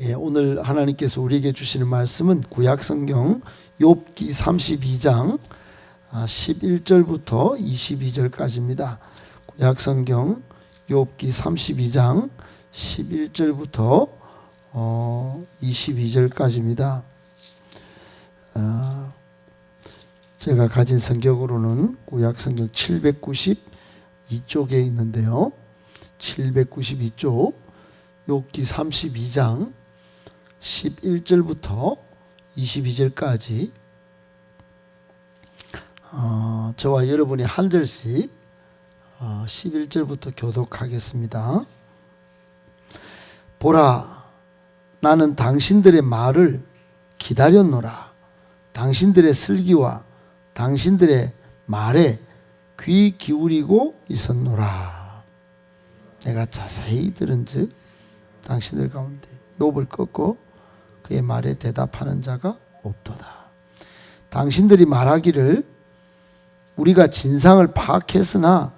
오늘 하나님께서 우리에게 주시는 말씀은 구약성경 욥기 32장 11절부터 22절까지입니다. 구약성경 욥기 32장 11절부터 22절까지입니다. 제가 가진 성경으로는 구약성경 792쪽에 있는데요. 792쪽 욥기 32장 11절부터 22절까지 저와 여러분이 한 절씩 11절부터 교독하겠습니다. 보라, 나는 당신들의 말을 기다렸노라. 당신들의 슬기와 당신들의 말에 귀 기울이고 있었노라. 내가 자세히 들은즉 당신들 가운데 욥을 꺾고 그의 말에 대답하는 자가 없도다. 당신들이 말하기를 우리가 진상을 파악했으나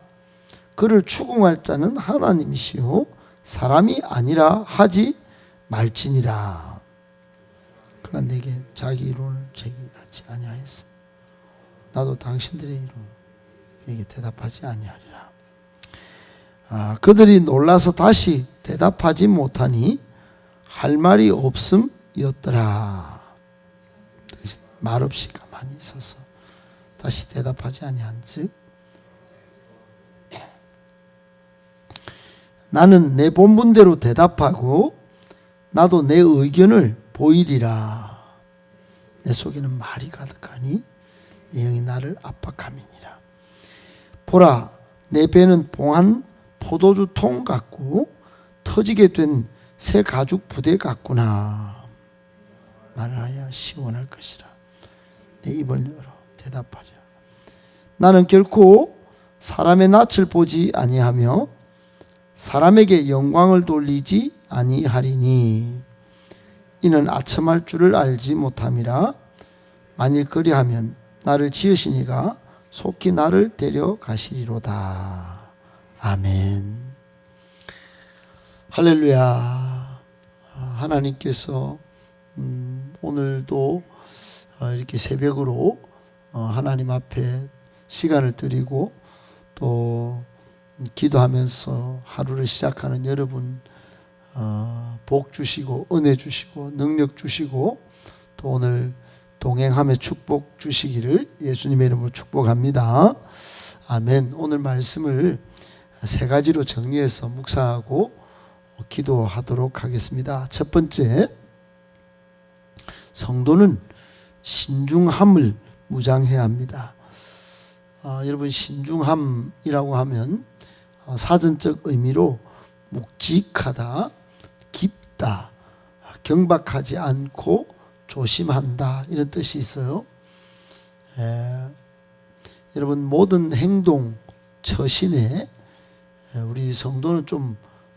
그를 추궁할 자는 하나님이시요 사람이 아니라 하지 말지니라. 그가 내게 자기 이론을 제기하지 아니하였으니 나도 당신들의 이론에게 대답하지 아니하리라. 그들이 놀라서 다시 대답하지 못하니 할 말이 없음이었더라. 말없이 가만히 있어서 다시 대답하지 아니한즉 나는 내 본분대로 대답하고 나도 내 의견을 보이리라. 내 속에는 말이 가득하니 내 영이 나를 압박함이니라. 보라, 내 배는 봉한 포도주 통 같고 터지게 된 새 가죽 부대 같구나. 말하여 시원할 것이라. 내 입을 열어 대답하리라. 나는 결코 사람의 낯을 보지 아니하며 사람에게 영광을 돌리지 아니하리니 이는 아첨할 줄을 알지 못함이라. 만일 그리하면 나를 지으시니가 속히 나를 데려가시리로다. 아멘. 할렐루야. 하나님께서 오늘도 이렇게 새벽으로 하나님 앞에 시간을 드리고 또 기도하면서 하루를 시작하는 여러분 복 주시고 은혜 주시고 능력 주시고 또 오늘 동행함의 축복 주시기를 예수님의 이름으로 축복합니다. 아멘. 오늘 말씀을 세 가지로 정리해서 묵상하고 기도하도록 하겠습니다. 첫 번째, 성도는 신중함을 무장해야 합니다. 여러분, 신중함이라고 하면 사전적 의미로 묵직하다, 깊다, 경박하지 않고 조심한다, 이런 뜻이 있어요. 여러분, 모든 행동, 처신에 우리 성도는 좀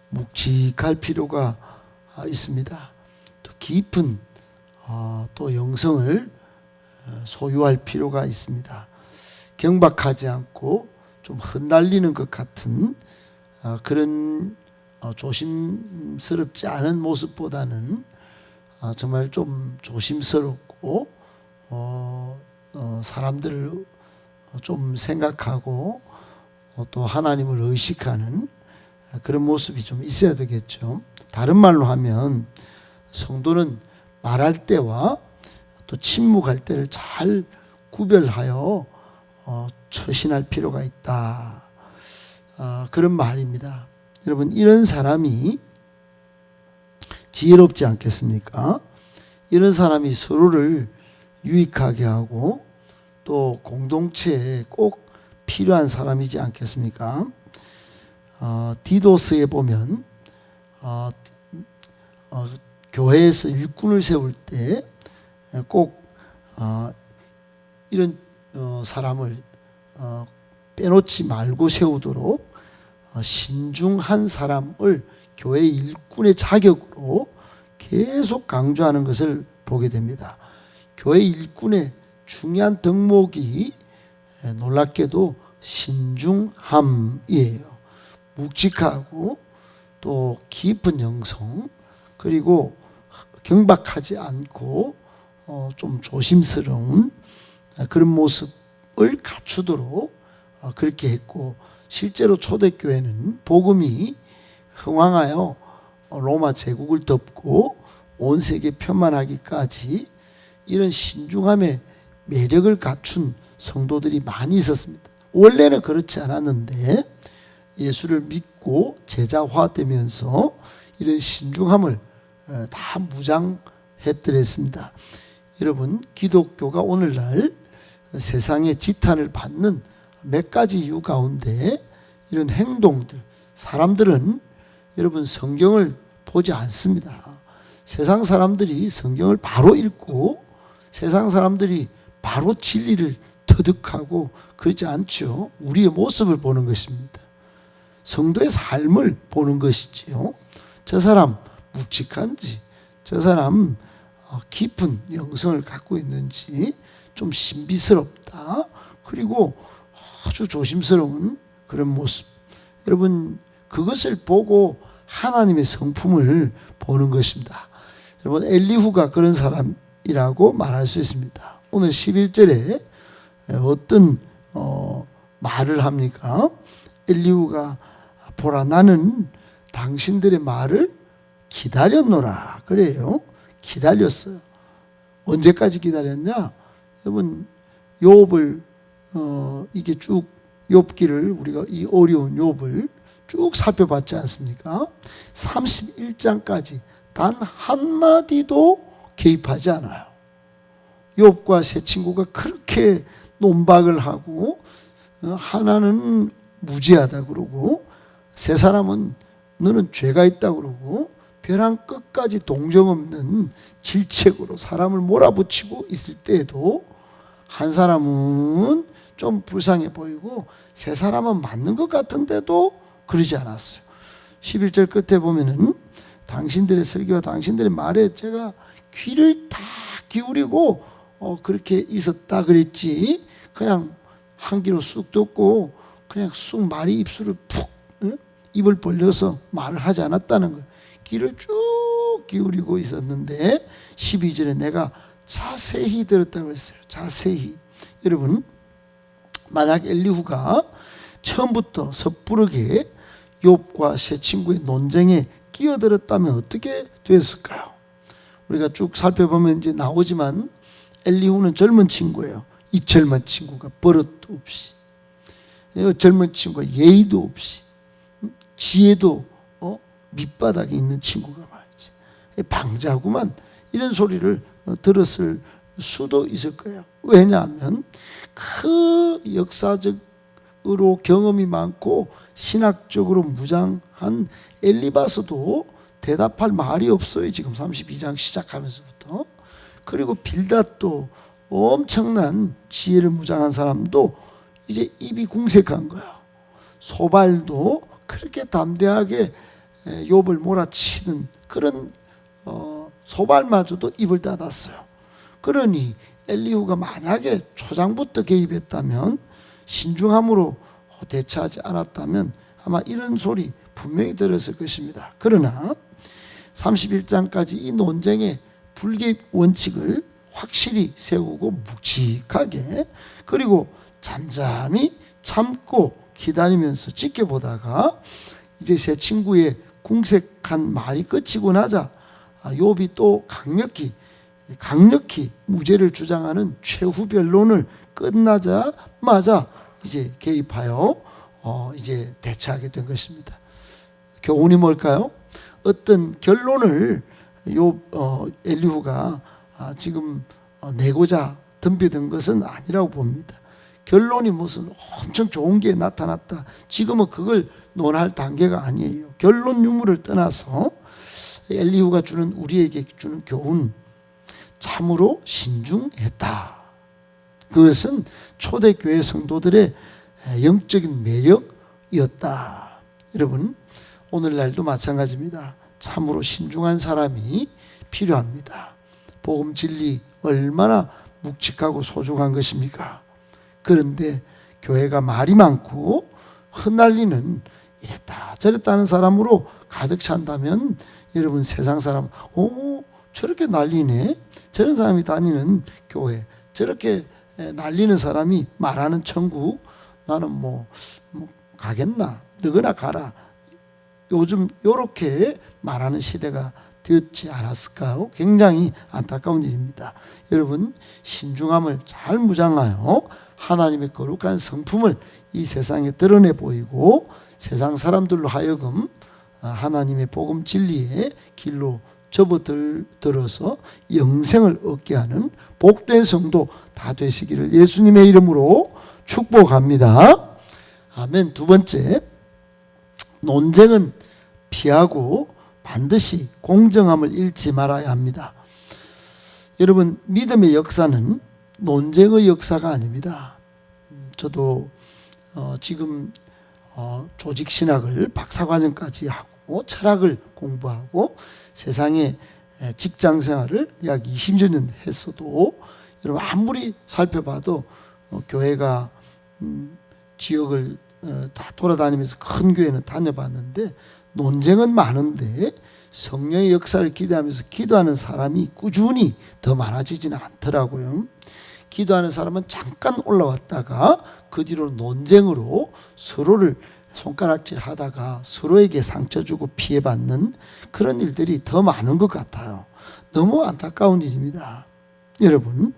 묵직할 필요가 있습니다. 또 깊은 또 영성을 소유할 필요가 있습니다. 경박하지 않고 좀 흩날리는 것 같은 그런 조심스럽지 않은 모습보다는 정말 좀 조심스럽고 사람들을 좀 생각하고 또 하나님을 의식하는 그런 모습이 좀 있어야 되겠죠. 다른 말로 하면 성도는 말할 때와 또 침묵할 때를 잘 구별하여 처신할 필요가 있다. 그런 말입니다. 여러분, 이런 사람이 지혜롭지 않겠습니까? 이런 사람이 서로를 유익하게 하고 또 공동체에 꼭 필요한 사람이지 않겠습니까? 디도스에 보면 교회에서 일꾼을 세울 때 꼭 이런 사람을 빼놓지 말고 세우도록 신중한 사람을 교회 일꾼의 자격으로 계속 강조하는 것을 보게 됩니다. 교회 일꾼의 중요한 덕목이 놀랍게도 신중함이에요. 묵직하고 또 깊은 영성, 그리고 경박하지 않고 좀 조심스러운 그런 모습을 갖추도록 그렇게 했고, 실제로 초대교회는 복음이 흥왕하여 로마 제국을 덮고 온 세계 편만하기까지 이런 신중함의 매력을 갖춘 성도들이 많이 있었습니다. 원래는 그렇지 않았는데 예수를 믿고 제자화되면서 이런 신중함을 다 무장했더랬습니다. 여러분, 기독교가 오늘날 세상의 지탄을 받는 몇 가지 이유 가운데 이런 행동들, 사람들은 여러분 성경을 보지 않습니다. 세상 사람들이 성경을 바로 읽고 세상 사람들이 바로 진리를 터득하고 그러지 않죠. 우리의 모습을 보는 것입니다. 성도의 삶을 보는 것이지요. 저 사람 묵직한지, 저 사람 깊은 영성을 갖고 있는지, 좀 신비스럽다, 그리고 아주 조심스러운 그런 모습, 여러분 그것을 보고 하나님의 성품을 보는 것입니다. 여러분, 엘리후가 그런 사람이라고 말할 수 있습니다. 오늘 11절에 어떤 말을 합니까? 엘리후가 보라, 나는 당신들의 말을 기다렸노라 그래요. 기다렸어요. 언제까지 기다렸냐? 여러분, 욥을 이게 쭉 욥기를 우리가 이 어려운 욥을 쭉 살펴봤지 않습니까? 31장까지 단 한마디도 개입하지 않아요. 욥과 세 친구가 그렇게 논박을 하고 하나는 무지하다 그러고 세 사람은 너는 죄가 있다 그러고 벼랑 끝까지 동정 없는 질책으로 사람을 몰아붙이고 있을 때에도 한 사람은 좀 불쌍해 보이고 세 사람은 맞는 것 같은데도 그러지 않았어요. 11절 끝에 보면은 당신들의 설교와 당신들의 말에 제가 귀를 다 기울이고 그렇게 있었다 그랬지, 그냥 한 귀로 쑥 듣고 그냥 쑥 말이 입술을 푹 입을 벌려서 말을 하지 않았다는 거예요. 귀를 쭉 기울이고 있었는데 12절에 내가 자세히 들었다고 했어요. 자세히. 여러분, 만약 엘리후가 처음부터 섣부르게 욥과 세 친구의 논쟁에 끼어들었다면 어떻게 됐을까요? 우리가 쭉 살펴보면 이제 나오지만 엘리후는 젊은 친구예요. 이 젊은 친구가 버릇도 없이, 젊은 친구가 예의도 없이, 지혜도 밑바닥에 있는 친구가 말이지, 방자구만, 이런 소리를 들었을 수도 있을 거예요. 왜냐하면 그 역사적으로 경험이 많고 신학적으로 무장한 엘리바스도 대답할 말이 없어요. 지금 32장 시작하면서부터. 그리고 빌닷도 엄청난 지혜를 무장한 사람도 이제 입이 궁색한 거야. 소발도 그렇게 담대하게 욥을 몰아치는 그런 소발마저도 입을 닫았어요. 그러니 엘리후가 만약에 초장부터 개입했다면, 신중함으로 대처하지 않았다면 아마 이런 소리 분명히 들었을 것입니다. 그러나 31장까지 이 논쟁의 불개입 원칙을 확실히 세우고 묵직하게, 그리고 잠잠히 참고 기다리면서 지켜보다가 이제 세 친구의 궁색한 말이 끝이고 나자 욥이 또 강력히 무죄를 주장하는 최후 변론을 끝나자마자 이제 개입하여 이제 대처하게 된 것입니다. 교훈이 뭘까요? 어떤 결론을 엘리후가 지금 내고자 덤비던 것은 아니라고 봅니다. 결론이 무슨 엄청 좋은 게 나타났다, 지금은 그걸 논할 단계가 아니에요. 결론 유무를 떠나서 엘리후가 우리에게 주는 교훈, 참으로 신중했다. 그것은 초대교회 성도들의 영적인 매력이었다. 여러분, 오늘날도 마찬가지입니다. 참으로 신중한 사람이 필요합니다. 복음 진리 얼마나 묵직하고 소중한 것입니까? 그런데 교회가 말이 많고 흩날리는 이랬다 저랬다 하는 사람으로 가득 찬다면 여러분, 세상 사람 저렇게 난리네. 저런 사람이 다니는 교회, 저렇게 날리는 사람이 말하는 천국, 나는 뭐 가겠나? 너거나 가라. 요즘 요렇게 말하는 시대가 되었지 않았을까요? 굉장히 안타까운 일입니다. 여러분, 신중함을 잘 무장하여 하나님의 거룩한 성품을 이 세상에 드러내 보이고 세상 사람들로 하여금 하나님의 복음 진리의 길로 접어들어서 영생을 얻게 하는 복된 성도 다 되시기를 예수님의 이름으로 축복합니다. 아멘. 두 번째, 논쟁은 피하고 반드시 공정함을 잃지 말아야 합니다. 여러분, 믿음의 역사는 논쟁의 역사가 아닙니다. 저도 지금 조직신학을 박사과정까지 하고 철학을 공부하고 세상에 직장생활을 약 20여 년 했어도 여러분 아무리 살펴봐도 교회가 지역을 다 돌아다니면서 큰 교회는 다녀봤는데 논쟁은 많은데 성령의 역사를 기대하면서 기도하는 사람이 꾸준히 더 많아지지는 않더라고요. 기도하는 사람은 잠깐 올라왔다가 그 뒤로 논쟁으로 서로를 손가락질 하다가 서로에게 상처 주고 피해받는 그런 일들이 더 많은 것 같아요. 너무 안타까운 일입니다. 여러분,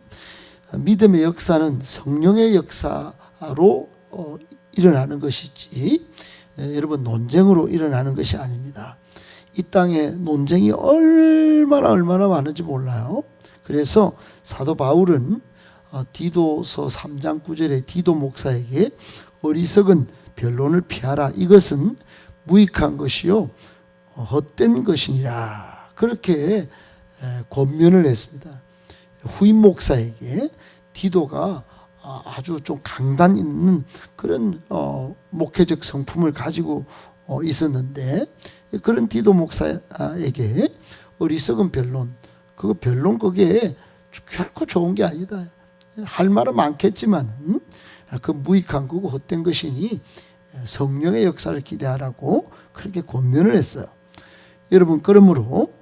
믿음의 역사는 성령의 역사로 일어나는 것이지 여러분 논쟁으로 일어나는 것이 아닙니다. 이 땅에 논쟁이 얼마나 많은지 몰라요. 그래서 사도 바울은 디도서 3장 9절에 디도 목사에게 어리석은 변론을 피하라. 이것은 무익한 것이요 헛된 것이니라. 그렇게 권면을 했습니다. 후임 목사에게 디도가 아주 좀 강단 있는 그런 목회적 성품을 가지고 있었는데 그런 디도 목사에게 어리석은 변론, 그거 변론 그게 결코 좋은 게 아니다. 할 말은 많겠지만 그 무익한 거고 헛된 것이니 성령의 역사를 기대하라고 그렇게 권면을 했어요. 여러분, 그러므로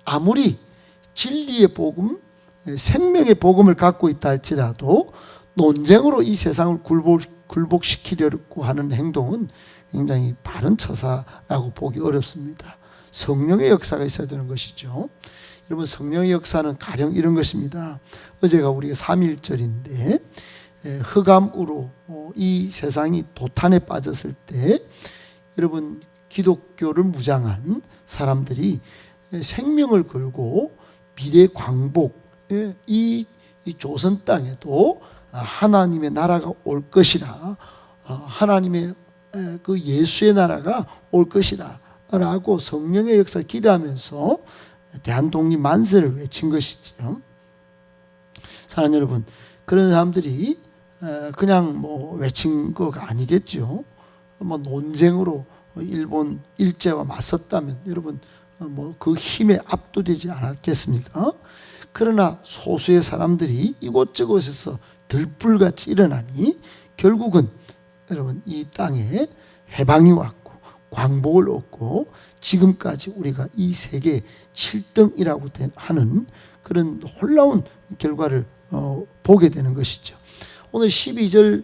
아무리 진리의 복음, 생명의 복음을 갖고 있다 할지라도 논쟁으로 이 세상을 굴복시키려고 하는 행동은 굉장히 바른 처사라고 보기 어렵습니다. 성령의 역사가 있어야 되는 것이죠. 여러분, 성령의 역사는 가령 이런 것입니다. 어제가 우리가 3.1절인데 흑암으로 이 세상이 도탄에 빠졌을 때 여러분 기독교를 무장한 사람들이 생명을 걸고 미래 광복, 이 조선 땅에도 하나님의 나라가 올 것이라, 하나님의 그 예수의 나라가 올 것이라 라고 성령의 역사를 기대하면서 대한독립 만세를 외친 것이죠. 사랑하는 여러분, 그런 사람들이 그냥 뭐 외친 거가 아니겠죠. 뭐 논쟁으로 일본 일제와 맞섰다면 여러분 뭐 그 힘에 압도되지 않았겠습니까? 그러나 소수의 사람들이 이곳저곳에서 들불같이 일어나니 결국은 여러분 이 땅에 해방이 왔고 광복을 얻고 지금까지 우리가 이 세계 7등이라고 하는 그런 놀라운 결과를 보게 되는 것이죠. 오늘 12절부터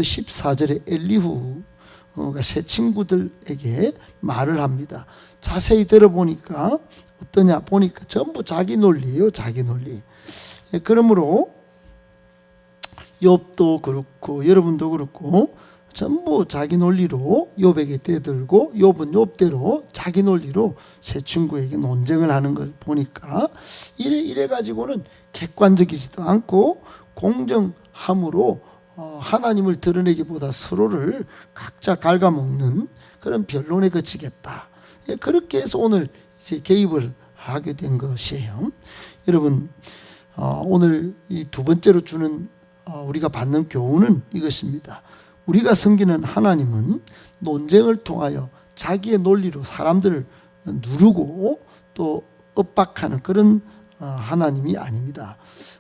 14절에 엘리후가 새 친구들에게 말을 합니다. 자세히 들어보니까 어떠냐 보니까 전부 자기 논리예요. 자기 논리. 그러므로 욥도 그렇고 여러분도 그렇고 전부 자기 논리로 욥에게 대들고 욥은 욥대로 자기 논리로 새 친구에게 논쟁을 하는 걸 보니까 이래 가지고는 객관적이지도 않고 공정함으로 하나님을 드러내기보다 서로를 각자 갉아먹는 그런 변론에 그치겠다. 그렇게 해서 오늘 이제 개입을 하게 된 것이에요. 여러분, 오늘 이 두 번째로 주는 우리가 받는 교훈은 이것입니다. 우리가 섬기는 하나님은 논쟁을 통하여 자기의 논리로 사람들을 누르고 또 엇박하는 그런 하나님이 아닙니다.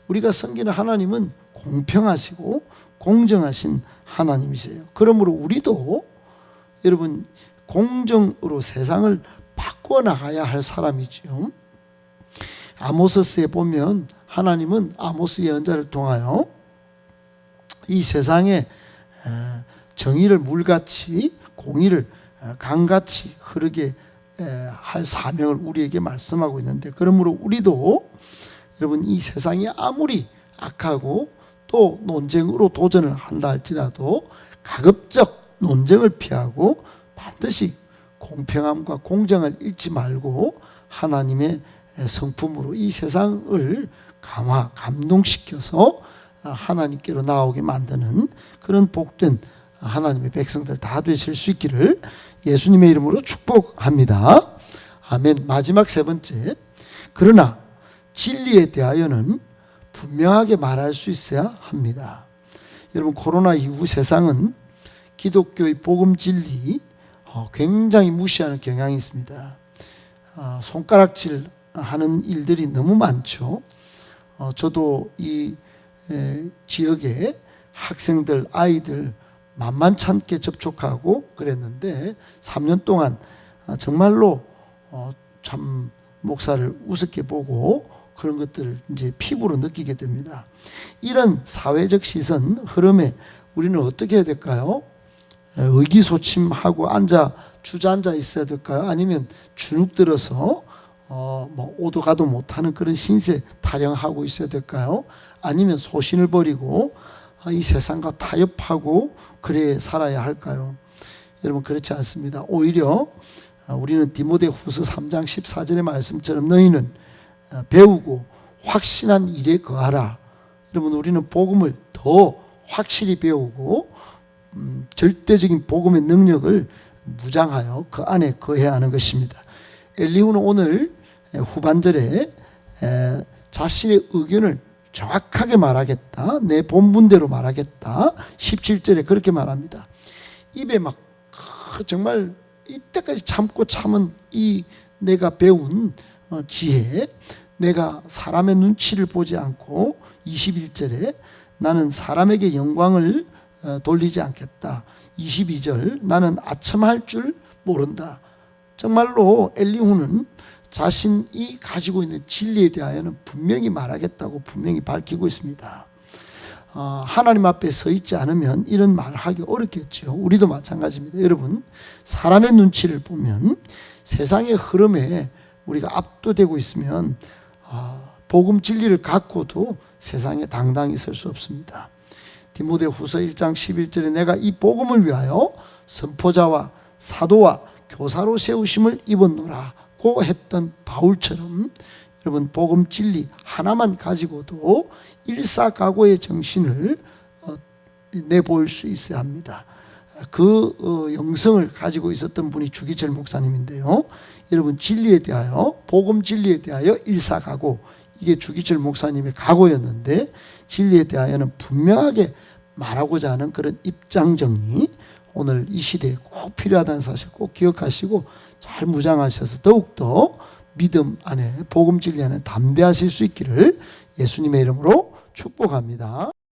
우리가 섬기는 하나님은 공평하시고 공정하신 하나님이세요. 그러므로 우리도 여러분 공정으로 세상을 바꾸어 나가야 할 사람이죠. 아모스서에 보면 하나님은 아모스 예언자를 통하여 이 세상에 정의를 물같이 공의를 강같이 흐르게 할 사명을 우리에게 말씀하고 있는데, 그러므로 우리도 여러분 이 세상이 아무리 악하고 또 논쟁으로 도전을 한다 할지라도 가급적 논쟁을 피하고 반드시 공평함과 공정을 잃지 말고 하나님의 성품으로 이 세상을 감동시켜서 하나님께로 나오게 만드는 그런 복된 하나님의 백성들 다 되실 수 있기를 예수님의 이름으로 축복합니다. 아멘. 마지막 세 번째, 그러나 진리에 대하여는 분명하게 말할 수 있어야 합니다. 여러분, 코로나 이후 세상은 기독교의 복음 진리 굉장히 무시하는 경향이 있습니다. 손가락질 하는 일들이 너무 많죠. 저도 이 지역에 학생들, 아이들 만만찮게 접촉하고 그랬는데 3년 동안 정말로 참 목사를 우습게 보고 그런 것들을 이제 피부로 느끼게 됩니다. 이런 사회적 시선 흐름에 우리는 어떻게 해야 될까요? 의기소침하고 주저앉아 있어야 될까요? 아니면 주눅 들어서 오도 가도 못하는 그런 신세 타령하고 있어야 될까요? 아니면 소신을 버리고 이 세상과 타협하고 그래 살아야 할까요? 여러분, 그렇지 않습니다. 오히려 우리는 디모데후서 3장 14절의 말씀처럼 너희는 배우고 확신한 일에 거하라. 여러분, 우리는 복음을 더 확실히 배우고 절대적인 복음의 능력을 무장하여 그 안에 거해야 하는 것입니다. 엘리후는 오늘 후반절에 자신의 의견을 정확하게 말하겠다, 내 본분대로 말하겠다, 17절에 그렇게 말합니다. 입에 막 정말 이때까지 참고 참은 이 내가 배운 지혜, 내가 사람의 눈치를 보지 않고 21절에 나는 사람에게 영광을 돌리지 않겠다, 22절 나는 아첨할 줄 모른다. 정말로 엘리후는 자신이 가지고 있는 진리에 대하여는 분명히 말하겠다고 분명히 밝히고 있습니다. 하나님 앞에 서 있지 않으면 이런 말을 하기 어렵겠죠. 우리도 마찬가지입니다. 여러분, 사람의 눈치를 보면 세상의 흐름에 우리가 압도되고 있으면 복음 진리를 갖고도 세상에 당당히 설 수 없습니다. 디모데후서 1장 11절에 내가 이 복음을 위하여 선포자와 사도와 교사로 세우심을 입었노라고 했던 바울처럼 여러분, 복음 진리 하나만 가지고도 일사각오의 정신을 내보일 수 있어야 합니다. 그 영성을 가지고 있었던 분이 주기철 목사님인데요. 여러분, 진리에 대하여, 복음 진리에 대하여 일사각오, 이게 주기철 목사님의 각오였는데 진리에 대하여는 분명하게 말하고자 하는 그런 입장 정리, 오늘 이 시대에 꼭 필요하다는 사실 꼭 기억하시고 잘 무장하셔서 더욱더 믿음 안에, 복음 진리 안에 담대하실 수 있기를 예수님의 이름으로 축복합니다.